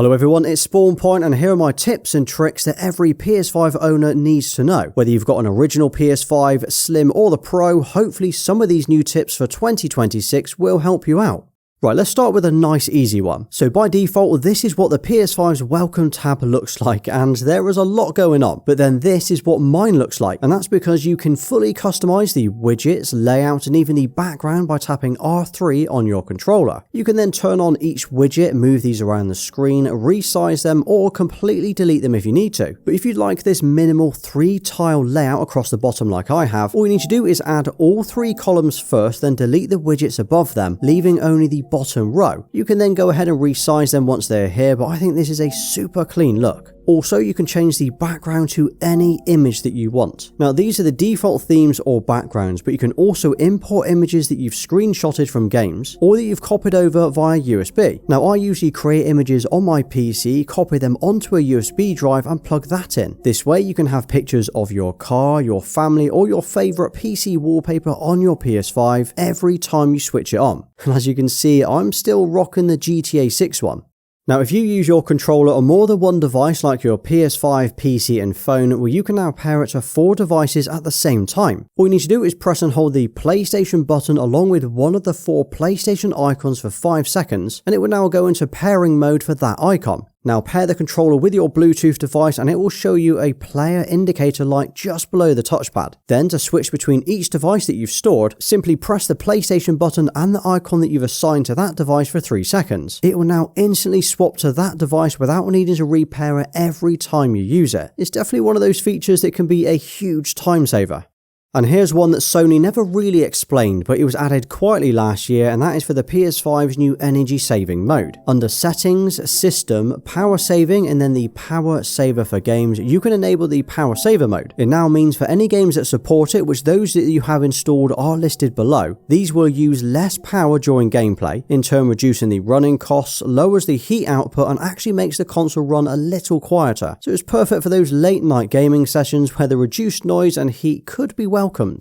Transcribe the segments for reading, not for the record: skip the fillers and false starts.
Hello everyone, it's SpawnPoiint and here are my tips and tricks that every PS5 owner needs to know. Whether you've got an original PS5, Slim or the Pro, hopefully some of these new tips for 2026 will help you out. Right, let's start with a nice easy one. So by default, this is what the PS5's welcome tab looks like, and there is a lot going on. But then this is what mine looks like, and that's because you can fully customize the widgets, layout, and even the background by tapping R3 on your controller. You can then turn on each widget, move these around the screen, resize them, or completely delete them if you need to. But if you'd like this minimal 3-tile layout across the bottom like I have, all you need to do is add all 3 columns first, then delete the widgets above them, leaving only the bottom row. You can then go ahead and resize them once they're here, but I think this is a super clean look. Also, you can change the background to any image that you want. Now, these are the default themes or backgrounds, but you can also import images that you've screenshotted from games or that you've copied over via USB. Now, I usually create images on my PC, copy them onto a USB drive and plug that in. This way, you can have pictures of your car, your family, or your favorite PC wallpaper on your PS5 every time you switch it on. And as you can see, I'm still rocking the GTA 6 one. Now, if you use your controller on more than one device like your PS5, PC and phone, well, you can now pair it to 4 devices at the same time. All you need to do is press and hold the PlayStation button along with one of the 4 PlayStation icons for 5 seconds, and it will now go into pairing mode for that icon. Now pair the controller with your Bluetooth device and it will show you a player indicator light just below the touchpad. Then to switch between each device that you've stored, simply press the PlayStation button and the icon that you've assigned to that device for 3 seconds. It will now instantly swap to that device without needing to repair it every time you use it. It's definitely one of those features that can be a huge time saver. And here's one that Sony never really explained, but it was added quietly last year, and that is for the PS5's new energy saving mode. Under Settings, System, Power Saving, and then the Power Saver for games, you can enable the Power Saver mode. It now means for any games that support it, which those that you have installed are listed below, these will use less power during gameplay, in turn reducing the running costs, lowers the heat output, and actually makes the console run a little quieter. So it's perfect for those late night gaming sessions where the reduced noise and heat could be welcomed.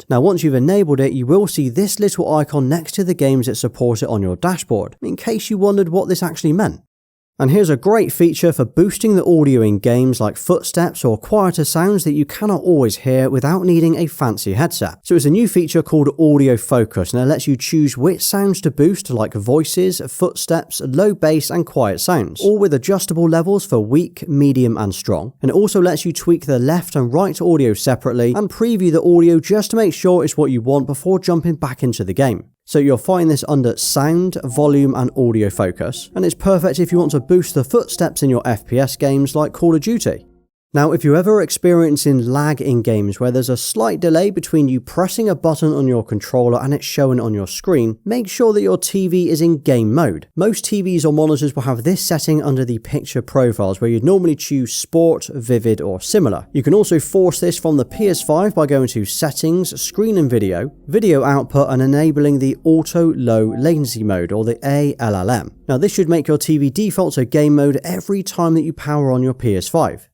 Now once you've enabled it, you will see this little icon next to the games that support it on your dashboard, in case you wondered what this actually meant. And here's a great feature for boosting the audio in games like footsteps or quieter sounds that you cannot always hear without needing a fancy headset. So it's a new feature called Audio Focus, and it lets you choose which sounds to boost, like voices, footsteps, low bass and quiet sounds, all with adjustable levels for weak, medium and strong. And it also lets you tweak the left and right audio separately and preview the audio just to make sure it's what you want before jumping back into the game. So you'll find this under Sound, Volume and Audio Focus, and it's perfect if you want to boost the footsteps in your FPS games like Call of Duty. Now, if you're ever experiencing lag in games where there's a slight delay between you pressing a button on your controller and it showing on your screen, make sure that your TV is in game mode. Most TVs or monitors will have this setting under the picture profiles where you'd normally choose Sport, Vivid or similar. You can also force this from the PS5 by going to Settings, Screen and Video, Video Output and enabling the Auto Low Latency mode or the ALLM. Now this should make your TV default to game mode every time that you power on your PS5.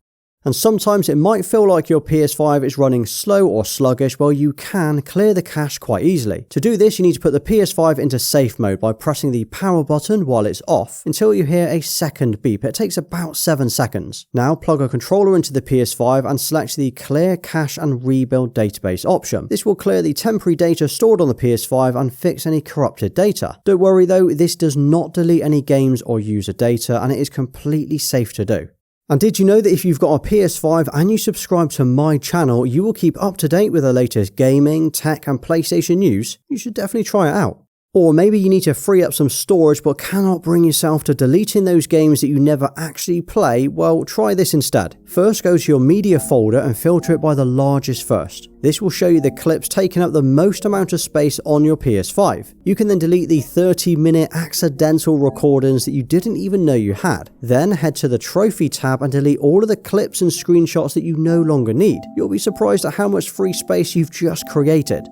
And sometimes it might feel like your PS5 is running slow or sluggish, well you can clear the cache quite easily. To do this you need to put the PS5 into safe mode by pressing the power button while it's off until you hear a second beep. It takes about 7 seconds. Now plug a controller into the PS5 and select the Clear Cache and Rebuild Database option. This will clear the temporary data stored on the PS5 and fix any corrupted data. Don't worry though, this does not delete any games or user data and it is completely safe to do. And did you know that if you've got a PS5 and you subscribe to my channel, you will keep up to date with the latest gaming, tech and PlayStation news? You should definitely try it out. Or maybe you need to free up some storage but cannot bring yourself to deleting those games that you never actually play. Well, try this instead. First go to your media folder and filter it by the largest first. This will show you the clips taking up the most amount of space on your PS5. You can then delete the 30-minute accidental recordings that you didn't even know you had. Then head to the Trophy tab and delete all of the clips and screenshots that you no longer need. You'll be surprised at how much free space you've just created.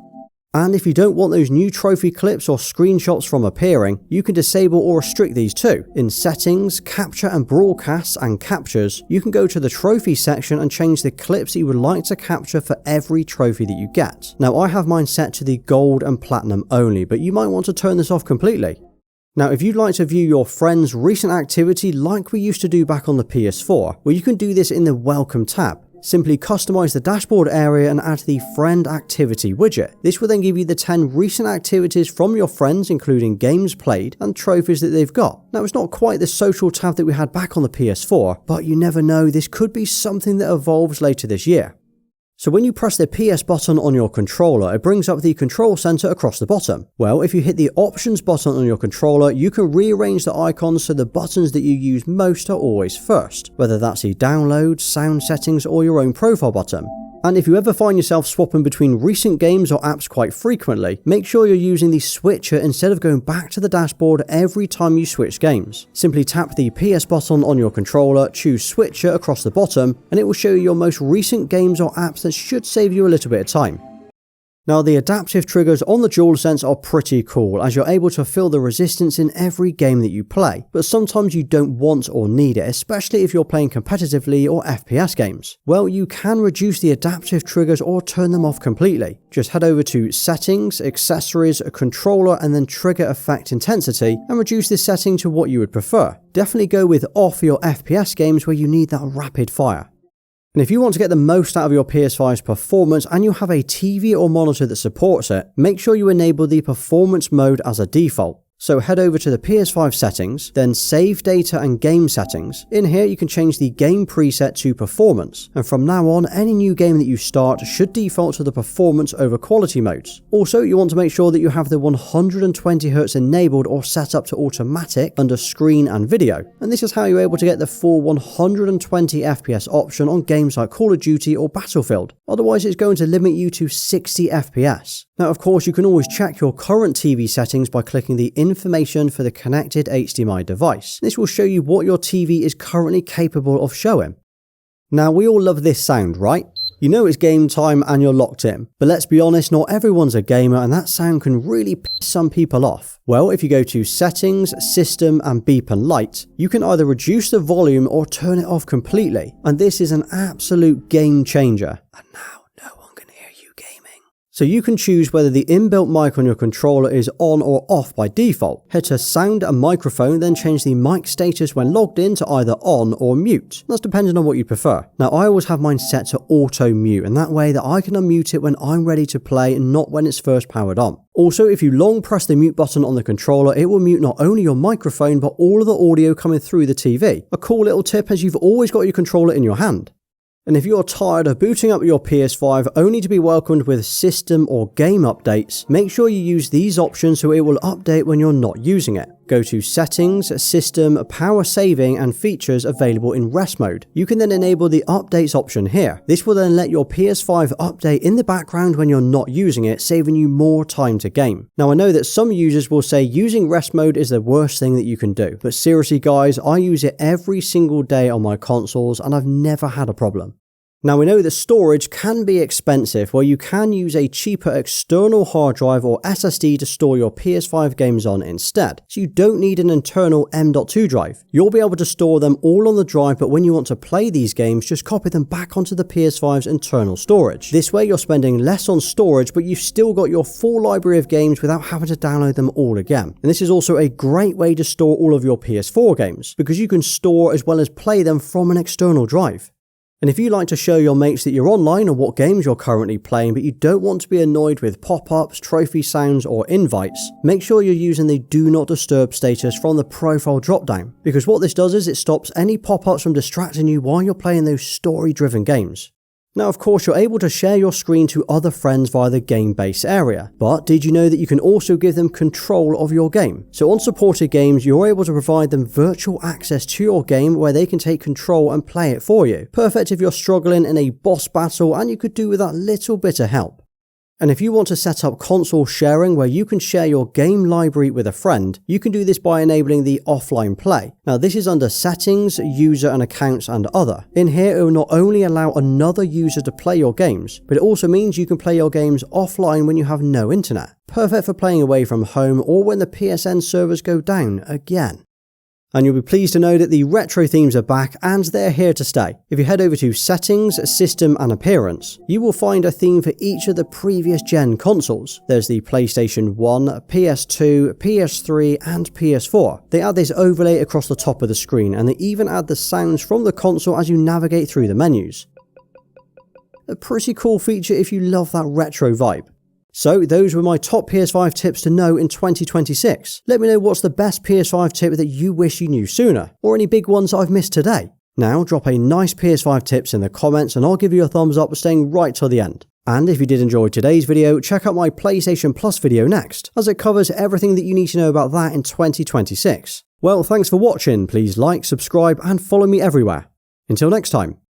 And if you don't want those new trophy clips or screenshots from appearing, you can disable or restrict these too. In Settings, Capture and Broadcasts and Captures, you can go to the Trophy section and change the clips that you would like to capture for every trophy that you get. Now I have mine set to the Gold and Platinum only, but you might want to turn this off completely. Now, if you'd like to view your friends' recent activity like we used to do back on the PS4, well, you can do this in the Welcome tab. Simply customize the dashboard area and add the Friend Activity widget. This will then give you the 10 recent activities from your friends, including games played and trophies that they've got. Now, it's not quite the social tab that we had back on the PS4, but you never know, this could be something that evolves later this year. So when you press the PS button on your controller, it brings up the control center across the bottom. Well, if you hit the options button on your controller, you can rearrange the icons so the buttons that you use most are always first, whether that's the download, sound settings, or your own profile button. And if you ever find yourself swapping between recent games or apps quite frequently, make sure you're using the switcher instead of going back to the dashboard every time you switch games. Simply tap the PS button on your controller, choose switcher across the bottom, and it will show you your most recent games or apps that should save you a little bit of time. Now, the adaptive triggers on the DualSense are pretty cool, as you're able to feel the resistance in every game that you play, but sometimes you don't want or need it, especially if you're playing competitively or FPS games. Well, you can reduce the adaptive triggers or turn them off completely. Just head over to Settings, Accessories, Controller, and then Trigger Effect Intensity, and reduce this setting to what you would prefer. Definitely go with off for your FPS games where you need that rapid fire. And if you want to get the most out of your PS5's performance and you have a TV or monitor that supports it, make sure you enable the performance mode as a default. So head over to the PS5 settings, then Save Data and Game Settings. In here you can change the game preset to Performance, and from now on any new game that you start should default to the Performance over Quality modes. Also, you want to make sure that you have the 120Hz enabled or set up to automatic under Screen and Video, and this is how you're able to get the full 120 FPS option on games like Call of Duty or Battlefield. Otherwise it's going to limit you to 60 FPS. Now, of course, you can always check your current TV settings by clicking the information for the connected HDMI device. This will show you what your TV is currently capable of showing. Now, we all love this sound, right? You know it's game time and you're locked in. But let's be honest, not everyone's a gamer and that sound can really piss some people off. Well, if you go to Settings, System, and Beep and Light, you can either reduce the volume or turn it off completely. And this is an absolute game changer. And now, so you can choose whether the inbuilt mic on your controller is on or off by default. Head to Sound and Microphone, then change the mic status when logged in to either on or mute. That's depending on what you prefer. Now, I always have mine set to auto mute, and that way that I can unmute it when I'm ready to play and not when it's first powered on. Also, if you long press the mute button on the controller, it will mute not only your microphone but all of the audio coming through the TV. A cool little tip, as you've always got your controller in your hand. And if you're tired of booting up your PS5 only to be welcomed with system or game updates, make sure you use these options so it will update when you're not using it. Go to Settings, System, Power Saving, and Features available in rest mode. You can then enable the Updates option here. This will then let your PS5 update in the background when you're not using it, saving you more time to game. Now, I know that some users will say using rest mode is the worst thing that you can do, but seriously guys, I use it every single day on my consoles and I've never had a problem. Now, we know that storage can be expensive, where you can use a cheaper external hard drive or SSD to store your PS5 games on instead, so you don't need an internal M.2 drive. You'll be able to store them all on the drive, but when you want to play these games, just copy them back onto the PS5's internal storage. This way you're spending less on storage, but you've still got your full library of games without having to download them all again. And this is also a great way to store all of your PS4 games, because you can store as well as play them from an external drive. And if you like to show your mates that you're online or what games you're currently playing, but you don't want to be annoyed with pop-ups, trophy sounds, or invites, make sure you're using the Do Not Disturb status from the profile dropdown, because what this does is it stops any pop-ups from distracting you while you're playing those story-driven games. Now, of course, you're able to share your screen to other friends via the game base area, but did you know that you can also give them control of your game? So on supported games, you're able to provide them virtual access to your game where they can take control and play it for you. Perfect if you're struggling in a boss battle and you could do with that little bit of help. And if you want to set up console sharing where you can share your game library with a friend, you can do this by enabling the offline play. Now, this is under Settings, User and Accounts and Other. In here, it will not only allow another user to play your games, but it also means you can play your games offline when you have no internet. Perfect for playing away from home or when the PSN servers go down again. And you'll be pleased to know that the retro themes are back and they're here to stay. If you head over to Settings, System and Appearance, you will find a theme for each of the previous gen consoles. There's the PlayStation 1, PS2, PS3 and PS4. They add this overlay across the top of the screen, and they even add the sounds from the console as you navigate through the menus. A pretty cool feature if you love that retro vibe. So those were my top PS5 tips to know in 2026. Let me know what's the best PS5 tip that you wish you knew sooner, or any big ones I've missed today. Now drop a nice PS5 tips in the comments and I'll give you a thumbs up for staying right till the end. And if you did enjoy today's video, check out my PlayStation Plus video next, as it covers everything that you need to know about that in 2026. Well, thanks for watching, please like, subscribe and follow me everywhere. Until next time.